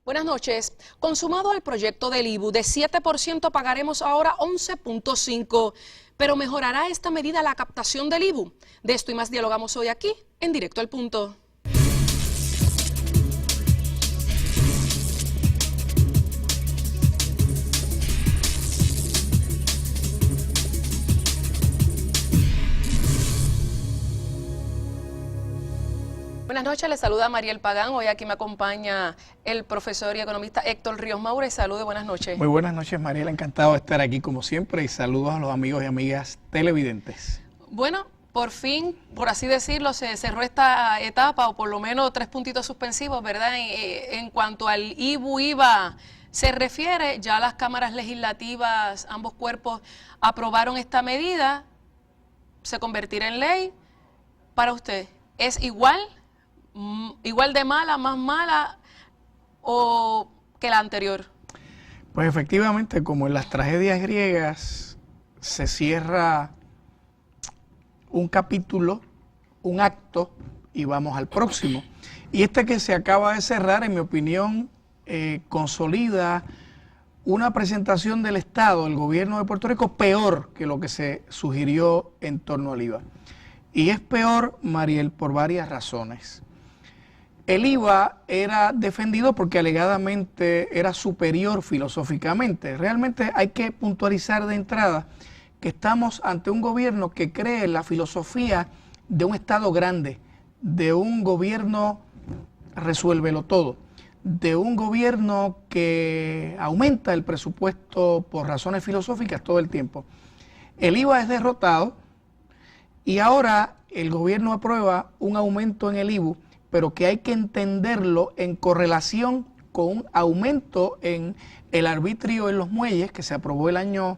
Buenas noches. Consumado el proyecto del IBU de 7%, pagaremos ahora 11.5%. Pero ¿mejorará esta medida la captación del IBU? De esto y más dialogamos hoy aquí, en Directo al Punto. Buenas noches, les saluda Mariel Pagán. Hoy aquí me acompaña el profesor y economista Héctor Ríos Maura. Saludos, buenas noches. Muy buenas noches, Mariel. Encantado de estar aquí como siempre y saludos a los amigos y amigas televidentes. Bueno, por fin, por así decirlo, se cerró esta etapa, o por lo menos 3 puntitos suspensivos, ¿verdad? En cuanto al IBU-IVA se refiere, ya las cámaras legislativas, ambos cuerpos aprobaron esta medida, se convertirá en ley. Para usted, ¿es igual de mala, más mala o que la anterior? Pues efectivamente, como en las tragedias griegas, se cierra un capítulo, un acto, y vamos al próximo. Y este que se acaba de cerrar, en mi opinión, consolida una presentación del Estado, el gobierno de Puerto Rico, peor que lo que se sugirió en torno al IVA. Y es peor, Mariel, por varias razones. El IVA era defendido porque alegadamente era superior filosóficamente. Realmente hay que puntualizar de entrada que estamos ante un gobierno que cree en la filosofía de un Estado grande, de un gobierno resuélvelo todo, de un gobierno que aumenta el presupuesto por razones filosóficas todo el tiempo. El IVA es derrotado y ahora el gobierno aprueba un aumento en el IVU, pero que hay que entenderlo en correlación con un aumento en el arbitrio en los muelles que se aprobó el año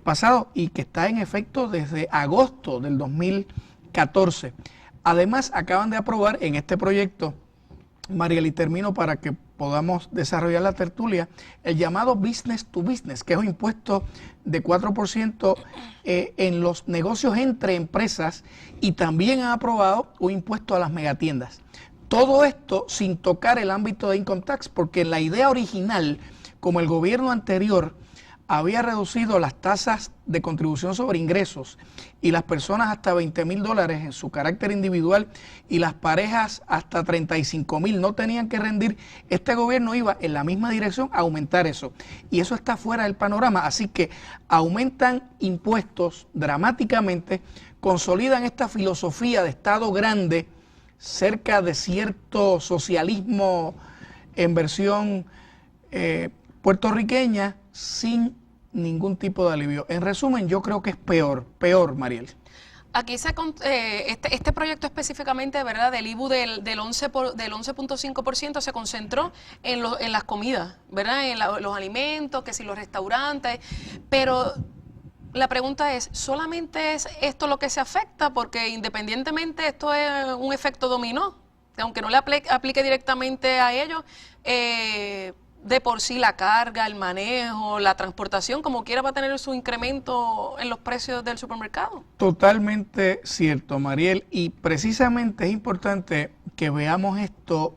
pasado y que está en efecto desde agosto del 2014. Además, acaban de aprobar en este proyecto, Mariel, y termino para que podamos desarrollar la tertulia, el llamado business to business, que es un impuesto de 4% en los negocios entre empresas, y también han aprobado un impuesto a las megatiendas. Todo esto sin tocar el ámbito de income tax, porque la idea original, como el gobierno anterior había reducido las tasas de contribución sobre ingresos y las personas hasta $20,000 en su carácter individual y las parejas hasta $35,000 no tenían que rendir, este gobierno iba en la misma dirección a aumentar eso. Y eso está fuera del panorama, así que aumentan impuestos dramáticamente, consolidan esta filosofía de Estado grande cerca de cierto socialismo en versión puertorriqueña, sin ningún tipo de alivio. En resumen, yo creo que es peor, Mariel. Aquí este proyecto específicamente, ¿verdad?, del IBU del 11.5% se concentró en las comidas, ¿verdad?, en los alimentos, que si los restaurantes, pero la pregunta es, ¿solamente es esto lo que se afecta? Porque independientemente esto es un efecto dominó, aunque no le aplique directamente a ellos, de por sí la carga, el manejo, la transportación, como quiera va a tener su incremento en los precios del supermercado. Totalmente cierto, Mariel, y precisamente es importante que veamos esto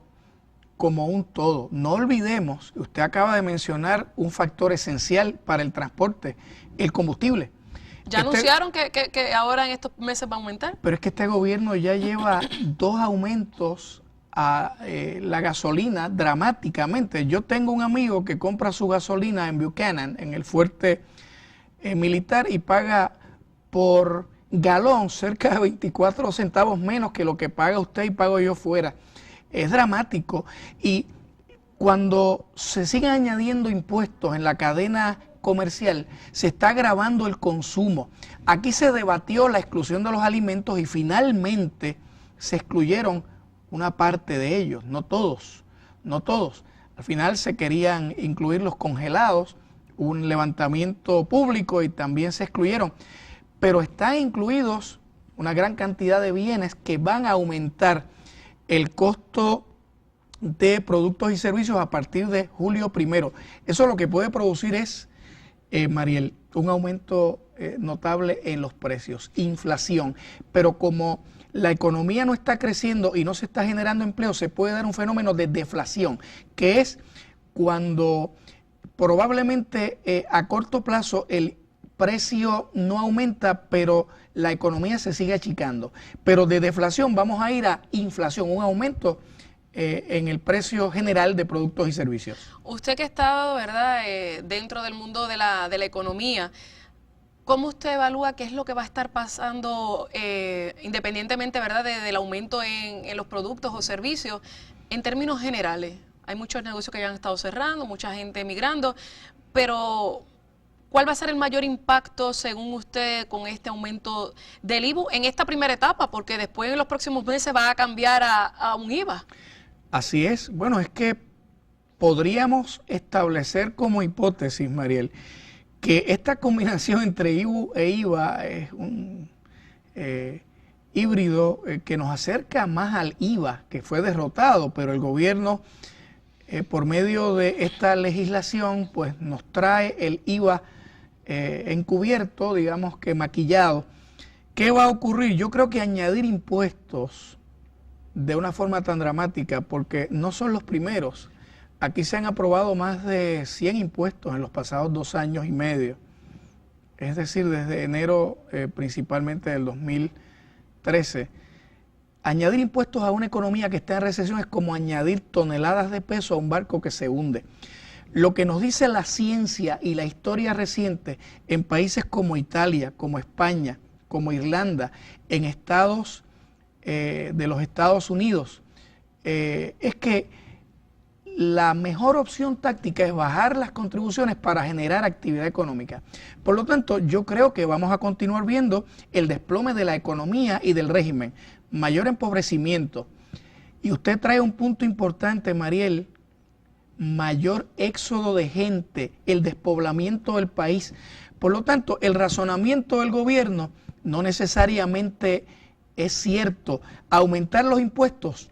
como un todo. No olvidemos, usted acaba de mencionar un factor esencial para el transporte, el combustible. Ya anunciaron que ahora en estos meses va a aumentar. Pero es que este gobierno ya lleva 2 aumentos a la gasolina dramáticamente. Yo tengo un amigo que compra su gasolina en Buchanan, en el fuerte militar, y paga por galón cerca de 24 centavos menos que lo que paga usted y pago yo fuera. Es dramático. Y cuando se siguen añadiendo impuestos en la cadena comercial, se está agravando el consumo. Aquí se debatió la exclusión de los alimentos y finalmente se excluyeron una parte de ellos, no todos. Al final se querían incluir los congelados, un levantamiento público y también se excluyeron, pero están incluidos una gran cantidad de bienes que van a aumentar el costo de productos y servicios a partir de julio 1. Eso lo que puede producir es, Mariel, un aumento notable en los precios, inflación, pero como la economía no está creciendo y no se está generando empleo, se puede dar un fenómeno de deflación, que es cuando probablemente a corto plazo el precio no aumenta, pero la economía se sigue achicando. Pero de deflación vamos a ir a inflación, un aumento en el precio general de productos y servicios. Usted que ha estado, ¿verdad?, dentro del mundo de la economía, ¿cómo usted evalúa qué es lo que va a estar pasando independientemente, ¿verdad?, del aumento en los productos o servicios en términos generales? Hay muchos negocios que ya han estado cerrando, mucha gente emigrando, pero ¿cuál va a ser el mayor impacto, según usted, con este aumento del IVU en esta primera etapa? Porque después en los próximos meses va a cambiar a un IVA. Así es. Bueno, es que podríamos establecer como hipótesis, Mariel, que esta combinación entre IVU e IVA es un híbrido que nos acerca más al IVA, que fue derrotado, pero el gobierno, por medio de esta legislación, pues nos trae el IVA encubierto, digamos que maquillado. ¿Qué va a ocurrir? Yo creo que añadir impuestos de una forma tan dramática, porque no son los primeros. Aquí se han aprobado más de 100 impuestos en los pasados 2 años y medio. Es decir, desde enero principalmente del 2013. Añadir impuestos a una economía que está en recesión es como añadir toneladas de peso a un barco que se hunde. Lo que nos dice la ciencia y la historia reciente en países como Italia, como España, como Irlanda, en estados de los Estados Unidos, es que la mejor opción táctica es bajar las contribuciones para generar actividad económica. Por lo tanto, yo creo que vamos a continuar viendo el desplome de la economía y del régimen, mayor empobrecimiento. Y usted trae un punto importante, Mariel, mayor éxodo de gente, el despoblamiento del país. Por lo tanto, el razonamiento del gobierno no necesariamente es cierto. Aumentar los impuestos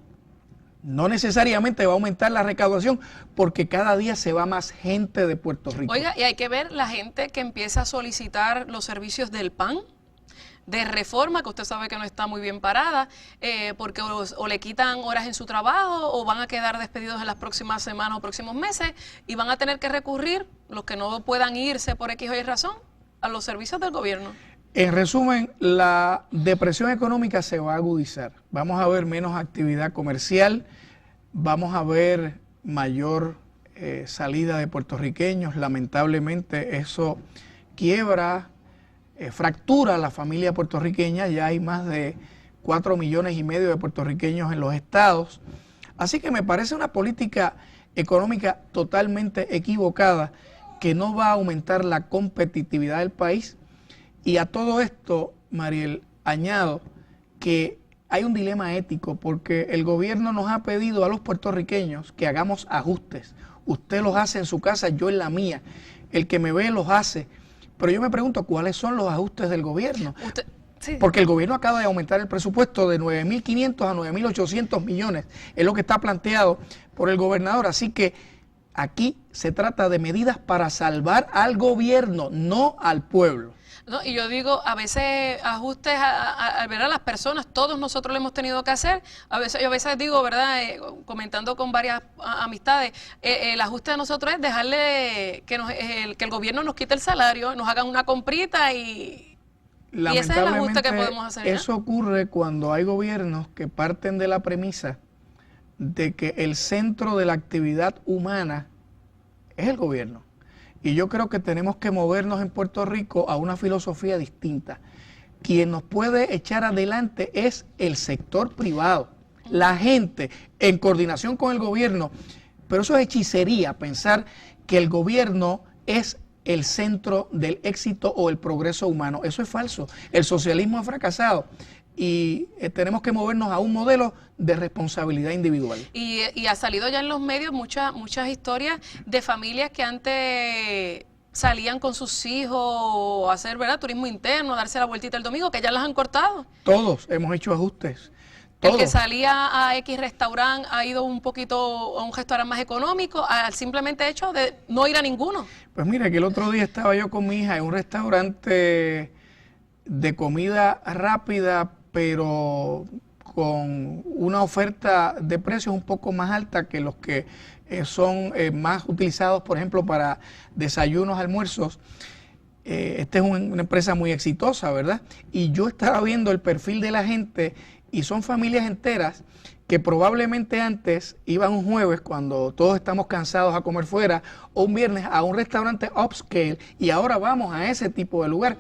no necesariamente va a aumentar la recaudación, porque cada día se va más gente de Puerto Rico. Oiga, y hay que ver la gente que empieza a solicitar los servicios del PAN, de reforma, que usted sabe que no está muy bien parada, porque o le quitan horas en su trabajo o van a quedar despedidos en las próximas semanas o próximos meses y van a tener que recurrir, los que no puedan irse por X o Y razón, a los servicios del gobierno. En resumen, la depresión económica se va a agudizar. Vamos a ver menos actividad comercial, vamos a ver mayor salida de puertorriqueños. Lamentablemente eso quiebra, fractura la familia puertorriqueña. Ya hay más de 4,5 millones de puertorriqueños en los estados. Así que me parece una política económica totalmente equivocada, que no va a aumentar la competitividad del país. Y a todo esto, Mariel, añado que hay un dilema ético, porque el gobierno nos ha pedido a los puertorriqueños que hagamos ajustes. Usted los hace en su casa, yo en la mía. El que me ve los hace. Pero yo me pregunto, ¿cuáles son los ajustes del gobierno? Sí. Porque el gobierno acaba de aumentar el presupuesto de 9.500 a 9.800 millones. Es lo que está planteado por el gobernador. Así que aquí se trata de medidas para salvar al gobierno, no al pueblo. No, y yo digo, a veces ajustes a ver a las personas, todos nosotros lo hemos tenido que hacer. Yo a veces digo, ¿verdad? Comentando con varias amistades, el ajuste de nosotros es dejarle que el gobierno nos quite el salario, nos hagan una comprita y ese es el ajuste que podemos hacer. Eso ocurre cuando hay gobiernos que parten de la premisa de que el centro de la actividad humana es el gobierno. Y yo creo que tenemos que movernos en Puerto Rico a una filosofía distinta. Quien nos puede echar adelante es el sector privado, la gente en coordinación con el gobierno. Pero eso es hechicería, pensar que el gobierno es el centro del éxito o el progreso humano. Eso es falso. El socialismo ha fracasado y tenemos que movernos a un modelo de responsabilidad individual. Y ha salido ya en los medios muchas historias de familias que antes salían con sus hijos a hacer, ¿verdad?, turismo interno, a darse la vueltita el domingo, que ya las han cortado. Todos hemos hecho ajustes. Todos. El que salía a X restaurante ha ido un poquito a un restaurante más económico, al simplemente hecho de no ir a ninguno. Pues mira, que el otro día estaba yo con mi hija en un restaurante de comida rápida, pero con una oferta de precios un poco más alta que los que son más utilizados, por ejemplo, para desayunos, almuerzos. Esta es una empresa muy exitosa, ¿verdad? Y yo estaba viendo el perfil de la gente y son familias enteras que probablemente antes iban un jueves cuando todos estamos cansados a comer fuera o un viernes a un restaurante upscale y ahora vamos a ese tipo de lugar.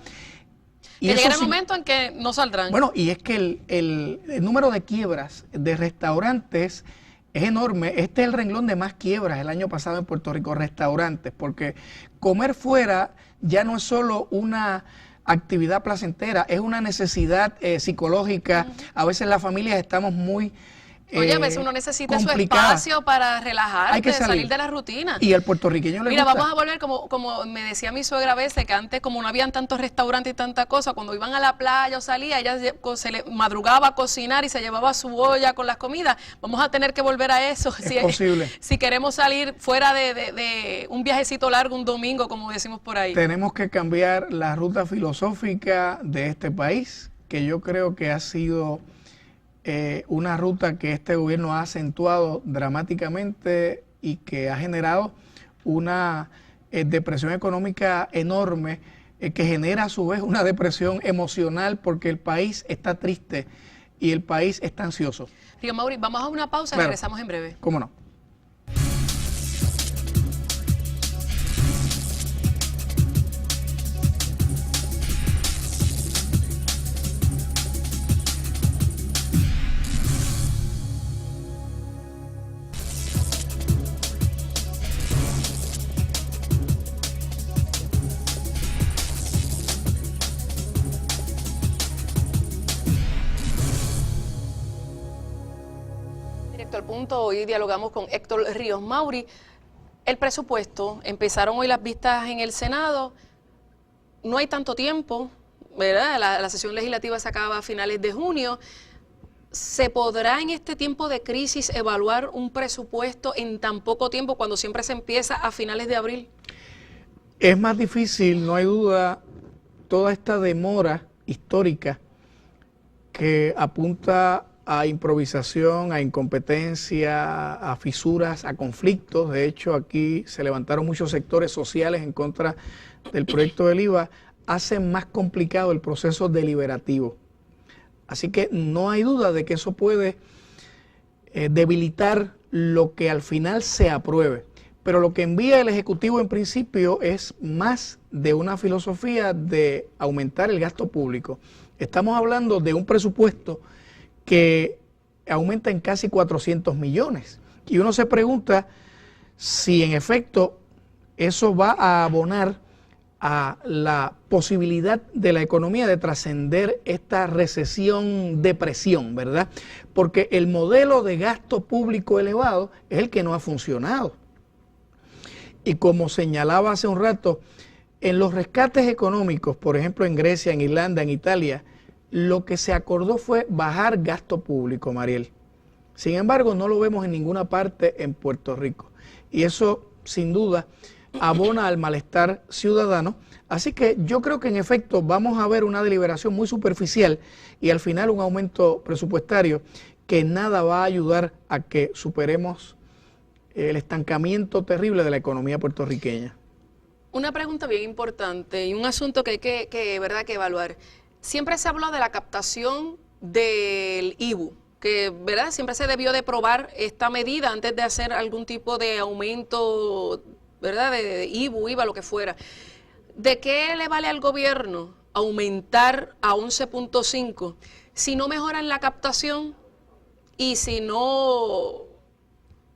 Y llegará el momento en que no saldrán. Bueno, y es que el número de quiebras de restaurantes es enorme. Este es el renglón de más quiebras el año pasado en Puerto Rico, restaurantes, porque comer fuera ya no es solo una actividad placentera, es una necesidad psicológica. A veces las familias estamos muy Oye, a veces uno necesita su complicada. espacio para relajarse, Hay que salir de la rutina. Y al puertorriqueño le Mira, gusta. vamos a volver, como me decía mi suegra a veces, que antes como no habían tantos restaurantes y tanta cosa, cuando iban a la playa o salía, ella se le madrugaba a cocinar y se llevaba su olla con las comidas. Vamos a tener que volver a eso. Es posible. Si queremos salir fuera de un viajecito largo, un domingo, como decimos por ahí. Tenemos que cambiar la ruta filosófica de este país, que yo creo que ha sido una ruta que este gobierno ha acentuado dramáticamente y que ha generado una depresión económica enorme, que genera a su vez una depresión emocional porque el país está triste y el país está ansioso. Río Mauri, vamos a una pausa y regresamos en breve. ¿Cómo no? Directo al punto, hoy dialogamos con Héctor Ríos Mauri. El presupuesto, empezaron hoy las vistas en el Senado, no hay tanto tiempo, ¿verdad? La sesión legislativa se acaba a finales de junio. ¿Se podrá en este tiempo de crisis evaluar un presupuesto en tan poco tiempo cuando siempre se empieza a finales de abril? Es más difícil, no hay duda, toda esta demora histórica que apunta a improvisación, a incompetencia, a fisuras, a conflictos. De hecho, aquí se levantaron muchos sectores sociales en contra del proyecto del IVA, hacen más complicado el proceso deliberativo. Así que no hay duda de que eso puede debilitar lo que al final se apruebe. Pero lo que envía el Ejecutivo en principio es más de una filosofía de aumentar el gasto público. Estamos hablando de un presupuesto que aumenta en casi 400 millones. Y uno se pregunta si en efecto eso va a abonar a la posibilidad de la economía de trascender esta recesión, depresión, ¿verdad? Porque el modelo de gasto público elevado es el que no ha funcionado. Y como señalaba hace un rato, en los rescates económicos, por ejemplo en Grecia, en Irlanda, en Italia, lo que se acordó fue bajar gasto público, Mariel. Sin embargo, no lo vemos en ninguna parte en Puerto Rico. Y eso, sin duda, abona al malestar ciudadano. Así que yo creo que en efecto vamos a ver una deliberación muy superficial y al final un aumento presupuestario que nada va a ayudar a que superemos el estancamiento terrible de la economía puertorriqueña. Una pregunta bien importante y un asunto que hay que evaluar. Siempre se habló de la captación del IVU, que ¿verdad? Siempre se debió de probar esta medida antes de hacer algún tipo de aumento, ¿verdad? De IVU, IVA, lo que fuera. ¿De qué le vale al gobierno aumentar a 11.5 si no mejoran la captación y si no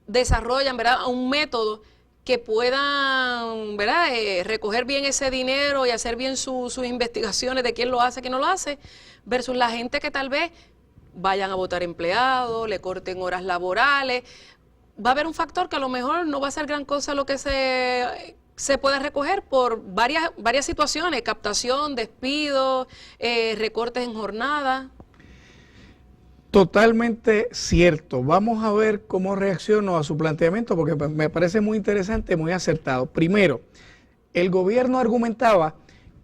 desarrollan, ¿verdad?, un método que puedan, ¿verdad?, recoger bien ese dinero y hacer bien sus investigaciones de quién lo hace, quién no lo hace, versus la gente que tal vez vayan a votar empleados, le corten horas laborales? Va a haber un factor que a lo mejor no va a ser gran cosa lo que se puede recoger por varias situaciones, captación, despido, recortes en jornada. Totalmente cierto. Vamos a ver cómo reacciono a su planteamiento porque me parece muy interesante, muy acertado. Primero, el gobierno argumentaba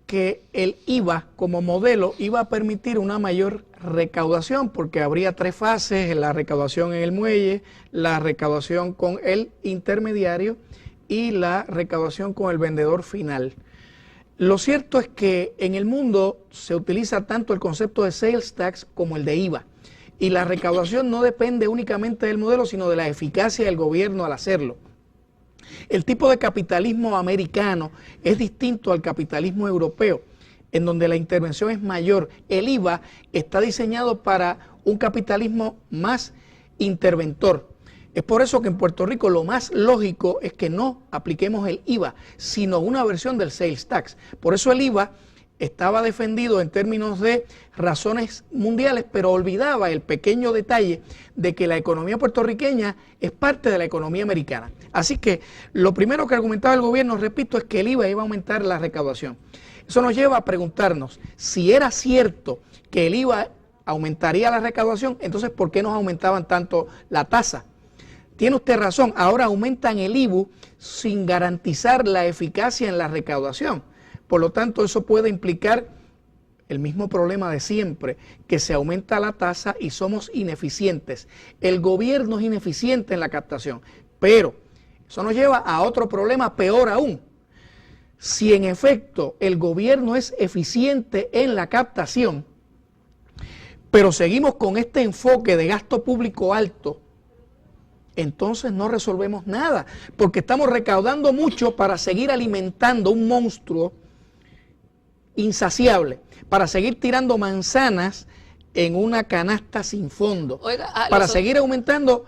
que el IVA como modelo iba a permitir una mayor recaudación, porque habría tres fases: la recaudación en el muelle, la recaudación con el intermediario y la recaudación con el vendedor final. Lo cierto es que en el mundo se utiliza tanto el concepto de sales tax como el de IVA, y la recaudación no depende únicamente del modelo, sino de la eficacia del gobierno al hacerlo. El tipo de capitalismo americano es distinto al capitalismo europeo, en donde la intervención es mayor. El IVA está diseñado para un capitalismo más interventor. Es por eso que en Puerto Rico lo más lógico es que no apliquemos el IVA, sino una versión del sales tax. Por eso el IVA estaba defendido en términos de razones mundiales, pero olvidaba el pequeño detalle de que la economía puertorriqueña es parte de la economía americana. Así que lo primero que argumentaba el gobierno, repito, es que el IVA iba a aumentar la recaudación. Eso nos lleva a preguntarnos, si era cierto que el IVA aumentaría la recaudación, entonces ¿por qué nos aumentaban tanto la tasa? Tiene usted razón, ahora aumentan el IVU sin garantizar la eficacia en la recaudación. Por lo tanto, eso puede implicar el mismo problema de siempre, que se aumenta la tasa y somos ineficientes. El gobierno es ineficiente en la captación, pero eso nos lleva a otro problema peor aún. Si en efecto el gobierno es eficiente en la captación, pero seguimos con este enfoque de gasto público alto, entonces no resolvemos nada, porque estamos recaudando mucho para seguir alimentando un monstruo insaciable, para seguir tirando manzanas en una canasta sin fondo, para seguir aumentando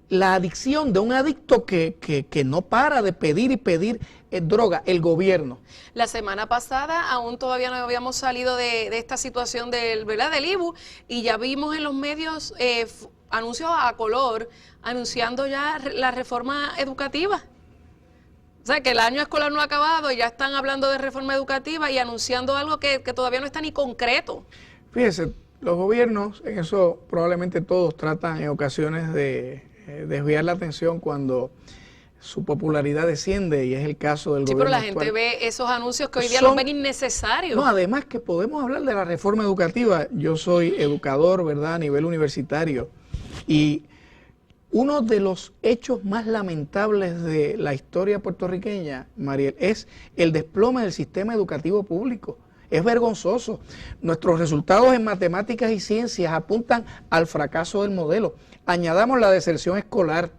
la adicción de un adicto que no para de pedir y pedir droga, el gobierno. La semana pasada aún todavía no habíamos salido de esta situación ¿verdad? Del IVU, y ya vimos en los medios anuncios a color anunciando ya la reforma educativa. O sea, que el año escolar no ha acabado y ya están hablando de reforma educativa y anunciando algo que todavía no está ni concreto. Fíjese, los gobiernos, en eso probablemente todos tratan en ocasiones de desviar la atención cuando su popularidad desciende, y es el caso del gobierno. Sí, pero la actual. gente ve esos anuncios que hoy día los ven innecesarios. No, además que podemos hablar de la reforma educativa. Yo soy educador, ¿verdad?, a nivel universitario, y uno de los hechos más lamentables de la historia puertorriqueña, Mariel, es el desplome del sistema educativo público. Es vergonzoso. Nuestros resultados en matemáticas y ciencias apuntan al fracaso del modelo. Añadamos la deserción escolar,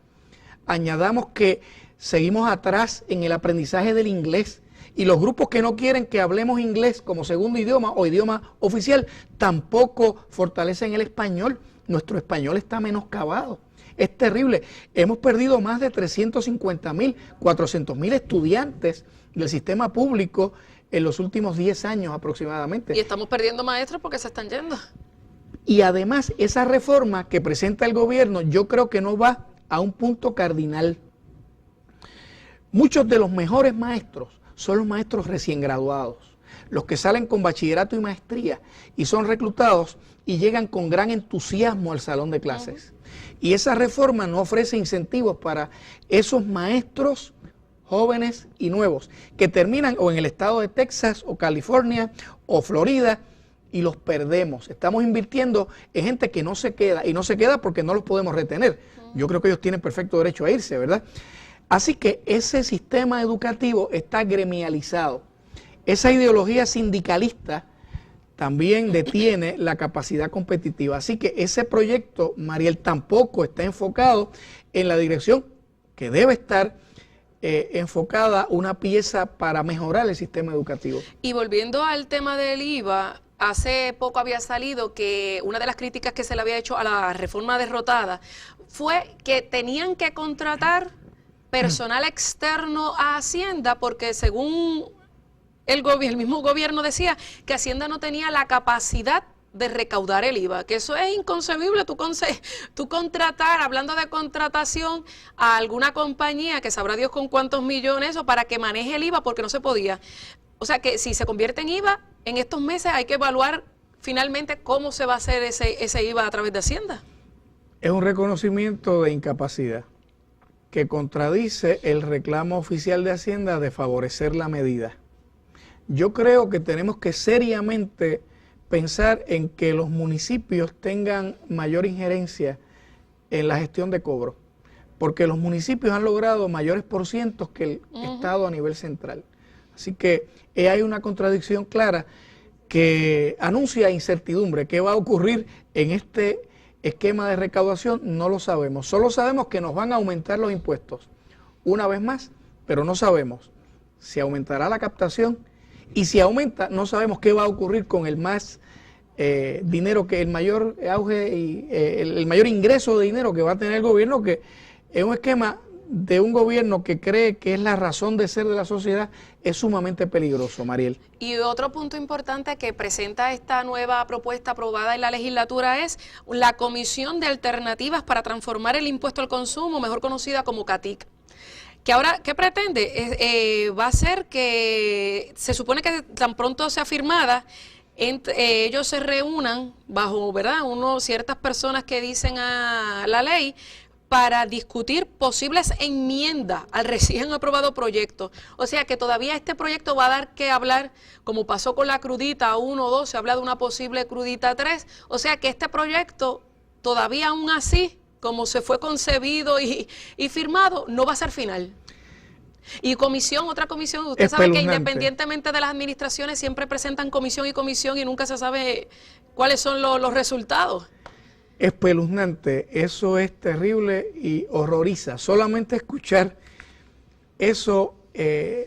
añadamos que seguimos atrás en el aprendizaje del inglés, y los grupos que no quieren que hablemos inglés como segundo idioma o idioma oficial tampoco fortalecen el español. Nuestro español está menoscabado. Es terrible. Hemos perdido más de 350,000, 400,000 estudiantes del sistema público en los últimos 10 años aproximadamente. Y estamos perdiendo maestros porque se están yendo. Y además, esa reforma que presenta el gobierno, yo creo que no va a un punto cardinal. Muchos de los mejores maestros son los maestros recién graduados, los que salen con bachillerato y maestría y son reclutados y llegan con gran entusiasmo al salón de clases. Y esa reforma no ofrece incentivos para esos maestros jóvenes y nuevos que terminan o en el estado de Texas o California o Florida, y los perdemos. Estamos invirtiendo en gente que no se queda, y no se queda porque no los podemos retener. Yo creo que ellos tienen perfecto derecho a irse, ¿verdad? Así que ese sistema educativo está gremializado. Esa ideología sindicalista también detiene la capacidad competitiva. Así que ese proyecto, Mariel, tampoco está enfocado en la dirección que debe estar enfocada, una pieza para mejorar el sistema educativo. Y volviendo al tema del IVA, hace poco había salido que una de las críticas que se le había hecho a la reforma derrotada fue que tenían que contratar personal externo a Hacienda, porque según el mismo gobierno decía que Hacienda no tenía la capacidad de recaudar el IVA, que eso es inconcebible, tú contratar, hablando de contratación, a alguna compañía que sabrá Dios con cuántos millones o para que maneje el IVA, porque no se podía. O sea que si se convierte en IVA, en estos meses hay que evaluar finalmente cómo se va a hacer ese IVA a través de Hacienda. Es un reconocimiento de incapacidad que contradice el reclamo oficial de Hacienda de favorecer la medida. Yo creo que tenemos que seriamente pensar en que los municipios tengan mayor injerencia en la gestión de cobro, porque los municipios han logrado mayores porcientos que el Estado a nivel central. Así que hay una contradicción clara que anuncia incertidumbre. ¿Qué va a ocurrir en este esquema de recaudación? No lo sabemos. Solo sabemos que nos van a aumentar los impuestos una vez más, pero no sabemos si aumentará la captación, y si aumenta no sabemos qué va a ocurrir con el más dinero, que el mayor auge y el mayor ingreso de dinero que va a tener el gobierno, que es un esquema de un gobierno que cree que es la razón de ser de la sociedad, es sumamente peligroso, Mariel. Y otro punto importante que presenta esta nueva propuesta aprobada en la legislatura es la Comisión de Alternativas para Transformar el Impuesto al Consumo, mejor conocida como CATIC. Que ahora, ¿qué pretende? Va a ser que se supone que tan pronto sea firmada, ellos se reúnan bajo, ¿verdad?, ciertas personas que dicen a la ley para discutir posibles enmiendas al recién aprobado proyecto. O sea que todavía este proyecto va a dar que hablar, como pasó con la crudita 1 o 2, se habla de una posible crudita 3. O sea que este proyecto todavía aún así, como se fue concebido y firmado, no va a ser final. Y comisión, otra comisión, usted sabe que independientemente de las administraciones siempre presentan comisión y nunca se sabe cuáles son los resultados. Espeluznante, eso es terrible y horroriza. Solamente escuchar eso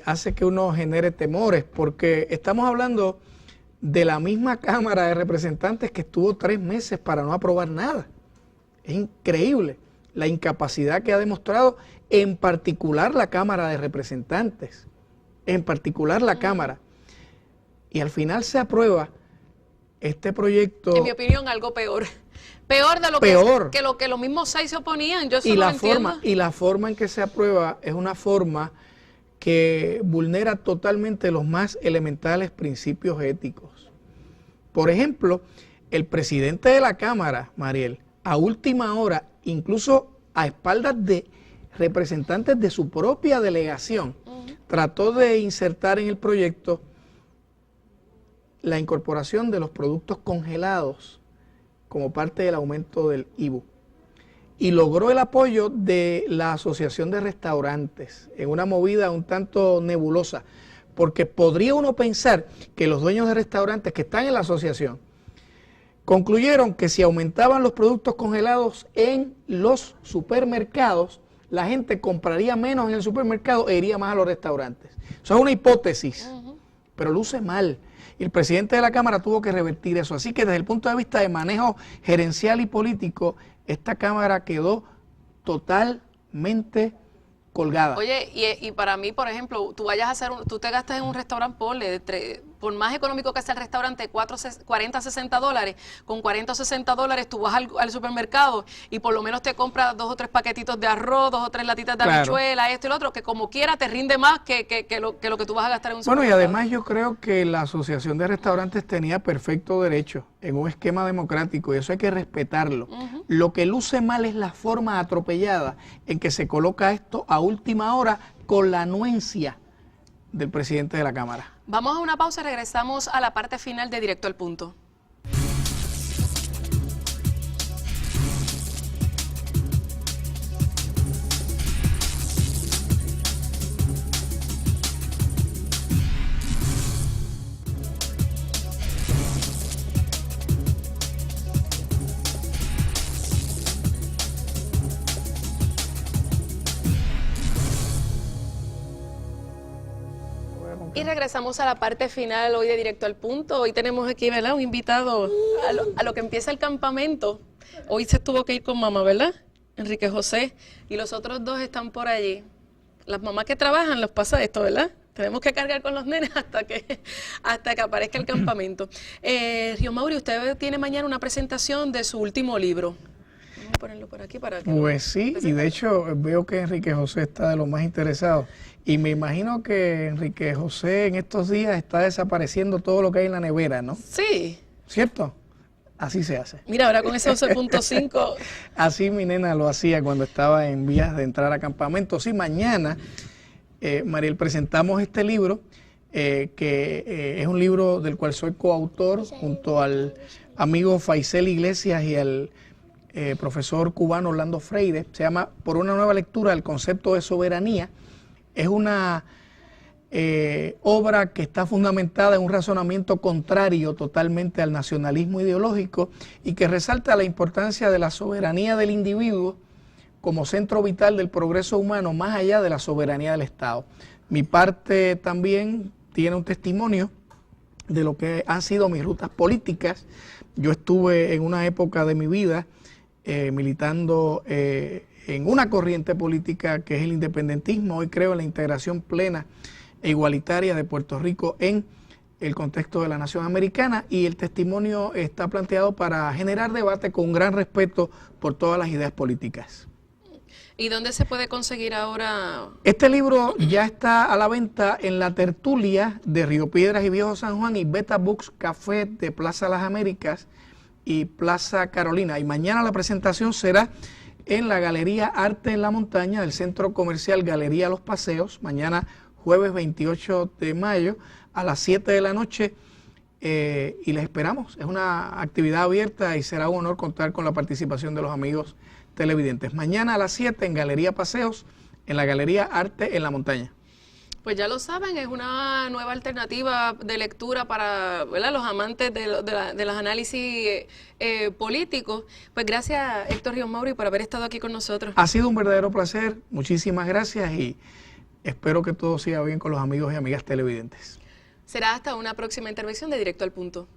hace que uno genere temores, porque estamos hablando de la misma Cámara de Representantes que estuvo 3 meses para no aprobar nada. Es increíble la incapacidad que ha demostrado, en particular la Cámara de Representantes, en particular la Cámara. Y al final se aprueba este proyecto. En mi opinión, algo peor. Peor de lo que los mismos 6 se oponían. Yo la forma en que se aprueba es una forma que vulnera totalmente los más elementales principios éticos. Por ejemplo, el presidente de la Cámara, Mariel, a última hora, incluso a espaldas de representantes de su propia delegación, trató de insertar en el proyecto la incorporación de los productos congelados como parte del aumento del IVU. Y logró el apoyo de la Asociación de Restaurantes en una movida un tanto nebulosa, porque podría uno pensar que los dueños de restaurantes que están en la asociación concluyeron que si aumentaban los productos congelados en los supermercados, la gente compraría menos en el supermercado e iría más a los restaurantes. Eso es una hipótesis, pero luce mal. Y el presidente de la Cámara tuvo que revertir eso. Así que desde el punto de vista de manejo gerencial y político, esta Cámara quedó totalmente colgada. Oye, y para mí, por ejemplo, tú te gastas en un restaurante, por más económico que sea el restaurante, 40, 60 dólares, con 40 o 60 dólares tú vas al supermercado y por lo menos te compras 2 o 3 paquetitos de arroz, 2 o 3 latitas de habichuela, esto y lo otro, que como quiera te rinde más que lo que tú vas a gastar en un supermercado. Bueno, y además yo creo que la Asociación de Restaurantes tenía perfecto derecho en un esquema democrático, y eso hay que respetarlo. Lo que luce mal es la forma atropellada en que se coloca esto a última hora con la anuencia del presidente de la Cámara. Vamos a una pausa y regresamos a la parte final de Directo al Punto. Y regresamos a la parte final hoy de Directo al Punto. Hoy tenemos aquí, ¿verdad?, un invitado a lo que empieza el campamento. Hoy se tuvo que ir con mamá, ¿verdad? Enrique José. Y los otros 2 están por allí. Las mamás que trabajan los pasa esto, ¿verdad? Tenemos que cargar con los nenes hasta que aparezca el campamento. Río Mauri, usted tiene mañana una presentación de su último libro. Vamos a ponerlo por aquí para que... Pues sí, y de hecho veo que Enrique José está de los más interesados. Y me imagino que Enrique José en estos días está desapareciendo todo lo que hay en la nevera, ¿no? Sí. ¿Cierto? Así se hace. Mira, ahora con ese 12.5... Así mi nena lo hacía cuando estaba en vías de entrar a campamento. Sí, mañana, Mariel, presentamos este libro es un libro del cual soy coautor junto al amigo Faisel Iglesias y al profesor cubano Orlando Freire. Se llama Por una nueva lectura, el concepto de soberanía. Es una obra que está fundamentada en un razonamiento contrario totalmente al nacionalismo ideológico y que resalta la importancia de la soberanía del individuo como centro vital del progreso humano, más allá de la soberanía del Estado. Mi parte también tiene un testimonio de lo que han sido mis rutas políticas. Yo estuve en una época de mi vida militando en una corriente política que es el independentismo. Hoy creo en la integración plena e igualitaria de Puerto Rico en el contexto de la nación americana, y el testimonio está planteado para generar debate con un gran respeto por todas las ideas políticas. ¿Y dónde se puede conseguir ahora? Este libro ya está a la venta en la Tertulia de Río Piedras y Viejo San Juan y Beta Books Café de Plaza Las Américas y Plaza Carolina. Y mañana la presentación será en la Galería Arte en la Montaña del Centro Comercial Galería Los Paseos, mañana jueves 28 de mayo a las 7 de la noche, y les esperamos. Es una actividad abierta y será un honor contar con la participación de los amigos televidentes. Mañana a las 7 en Galería Paseos, en la Galería Arte en la Montaña. Pues ya lo saben, es una nueva alternativa de lectura para, ¿verdad?, los amantes de los análisis políticos. Pues gracias, Héctor Ríos Mauri, por haber estado aquí con nosotros. Ha sido un verdadero placer, muchísimas gracias, y espero que todo siga bien con los amigos y amigas televidentes. Será hasta una próxima intervención de Directo al Punto.